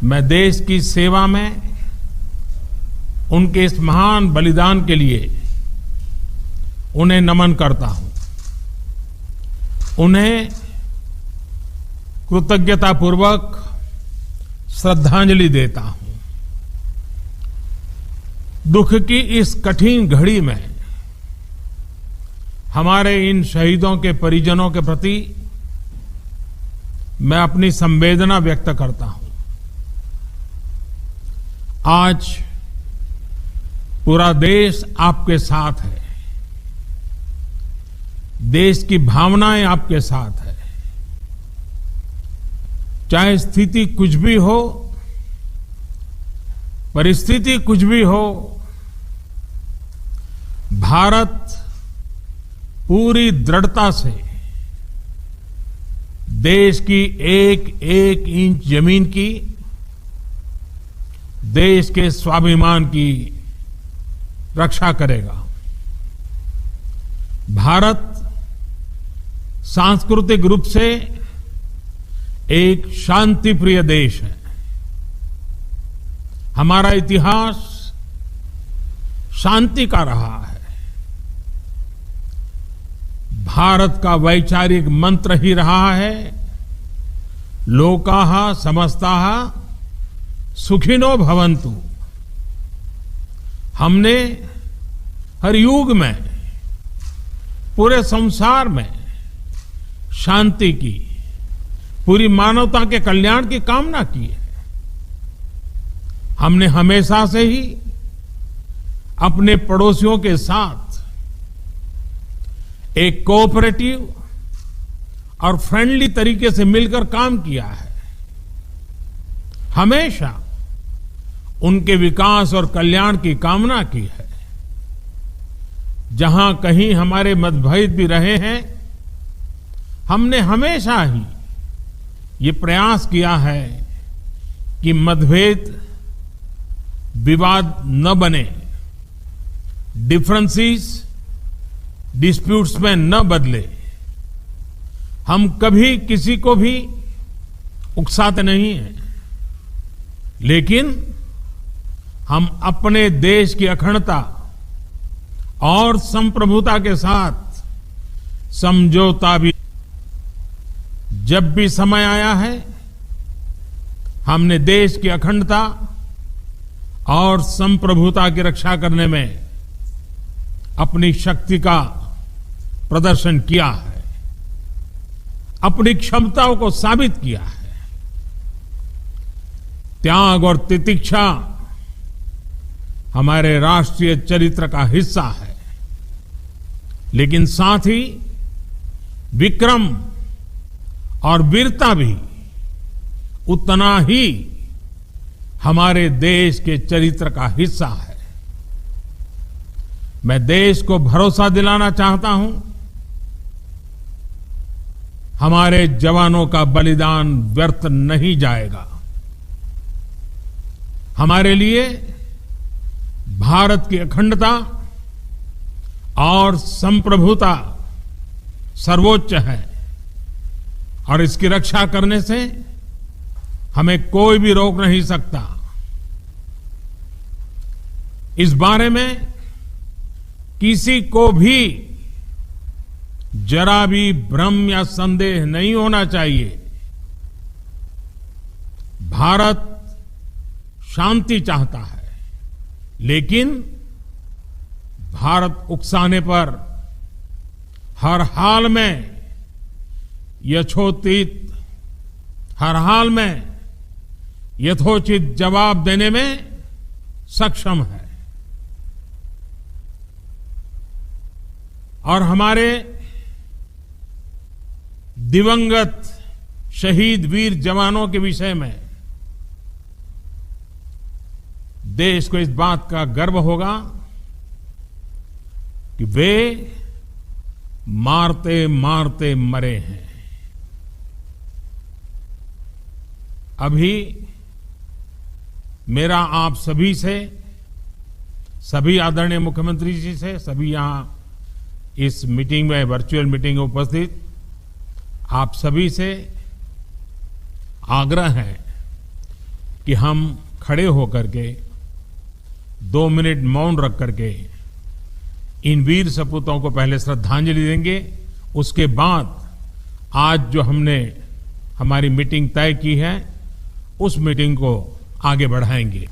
मैं देश की सेवा में उनके इस महान बलिदान के लिए उन्हें नमन करता हूं। उन्हें कृतज्ञतापूर्वक श्रद्धांजलि देता हूं। दुख की इस कठिन घड़ी में हमारे इन शहीदों के परिजनों के प्रति मैं अपनी संवेदना व्यक्त करता हूं। आज पूरा देश आपके साथ है। देश की भावनाएं आपके साथ है। चाहे स्थिति कुछ भी हो, परिस्थिति कुछ भी हो, भारत पूरी दृढ़ता से देश की एक एक इंच जमीन की, देश के स्वाभिमान की रक्षा करेगा। भारत सांस्कृतिक रूप से एक शांति प्रिय देश है। हमारा इतिहास शांति का रहा है। भारत का वैचारिक मंत्र ही रहा है, लोकाः समस्ताः सुखिनो भवन्तु। हमने हर युग में, पूरे संसार में शांति की, पूरी मानवता के कल्याण की कामना की है। हमने हमेशा से ही अपने पड़ोसियों के साथ एक कोऑपरेटिव और फ्रेंडली तरीके से मिलकर काम किया है। हमेशा उनके विकास और कल्याण की कामना की है। जहां कहीं हमारे मतभेद भी रहे हैं, हमने हमेशा ही ये प्रयास किया है कि मतभेद विवाद न बने, डिफरेंसेस डिस्प्यूट्स में न बदले। हम कभी किसी को भी उकसाते नहीं हैं, लेकिन हम अपने देश की अखंडता और संप्रभुता के साथ समझौता भी, जब भी समय आया है, हमने देश की अखंडता और संप्रभुता की रक्षा करने में अपनी शक्ति का प्रदर्शन किया है, अपनी क्षमताओं को साबित किया है। त्याग और तितिक्षा हमारे राष्ट्रीय चरित्र का हिस्सा है, लेकिन साथ ही विक्रम और वीरता भी उतना ही हमारे देश के चरित्र का हिस्सा है। मैं देश को भरोसा दिलाना चाहता हूं, हमारे जवानों का बलिदान व्यर्थ नहीं जाएगा। हमारे लिए भारत की अखंडता और संप्रभुता सर्वोच्च है, और इसकी रक्षा करने से हमें कोई भी रोक नहीं सकता। इस बारे में किसी को भी जरा भी भ्रम या संदेह नहीं होना चाहिए। भारत शांति चाहता है, लेकिन भारत उकसाने पर हर हाल में यथोचित जवाब देने में सक्षम है। और हमारे दिवंगत शहीद वीर जवानों के विषय में देश को इस बात का गर्व होगा कि वे मारते मारते मरे हैं। अभी मेरा आप सभी से, सभी आदरणीय मुख्यमंत्री जी से, सभी यहां इस मीटिंग में, वर्चुअल मीटिंग में उपस्थित आप सभी से आग्रह है कि हम खड़े होकर के 2 मिनट मौन रख करके इन वीर सपूतों को पहले श्रद्धांजलि देंगे। उसके बाद आज जो हमने हमारी मीटिंग तय की है उस मीटिंग को आगे बढ़ाएंगे।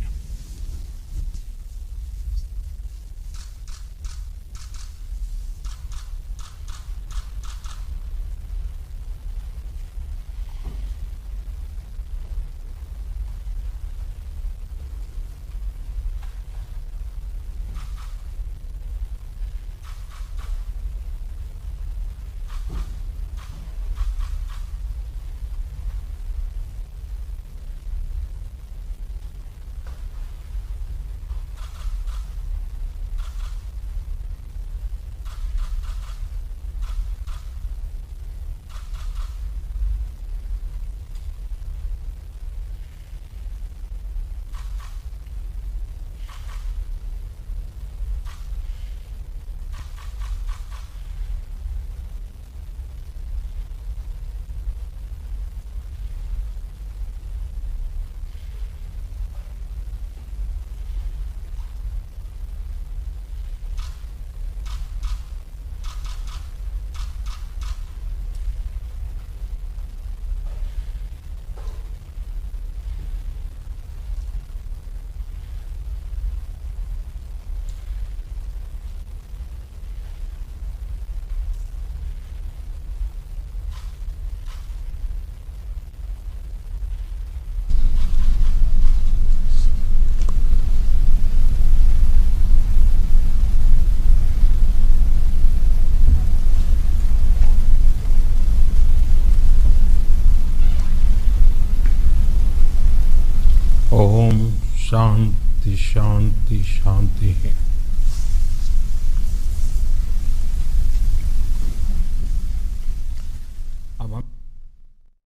ओम शांति शांति शांति है।